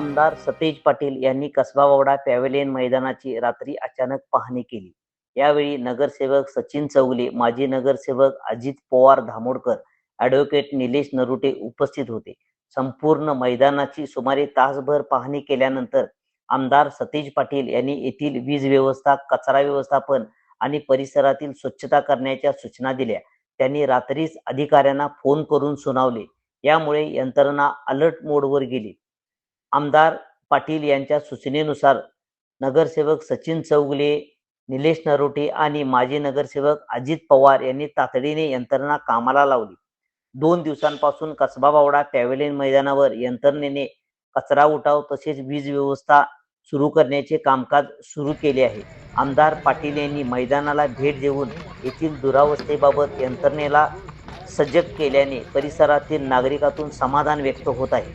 आमदार सतेज पाटील यांनी कसबा वावडा पॅव्हेलियन मैदानाची रात्री अचानक पाहणी केली. यावेळी नगरसेवक सचिन चौगले, माजी नगरसेवक अजित पवार धामोडकर, ॲडव्होकेट निलेश नरुटे उपस्थित होते. संपूर्ण मैदानाची सुमारे तासभर पाहणी केल्यानंतर आमदार सतेज पाटील यांनी येथील वीज व्यवस्था, कचरा व्यवस्थापन आणि परिसरातील स्वच्छता करण्याच्या सूचना दिल्या. त्यांनी रात्रीच अधिकाऱ्यांना फोन करून सुनावले. यामुळे यंत्रणा अलर्ट मोडवर गेली. आमदार पाटील यांच्या सूचनेनुसार नगरसेवक सचिन चौगले, निलेश नरोटे आणि माजी नगरसेवक अजित पवार यांनी तातडीने यंत्रणा कामाला लावली. 2 दिवसांपासून कसबा वावडा पॅव्हेलियन मैदानावर यंत्रणेने कचरा उठाव तसेच वीज व्यवस्था सुरू करण्याचे कामकाज सुरू केले आहे. आमदार पाटील यांनी मैदानाला भेट देऊन येथील दुरावस्थेबाबत यंत्रणेला सजग केल्याने परिसरातील नागरिकांतून समाधान व्यक्त होत आहे.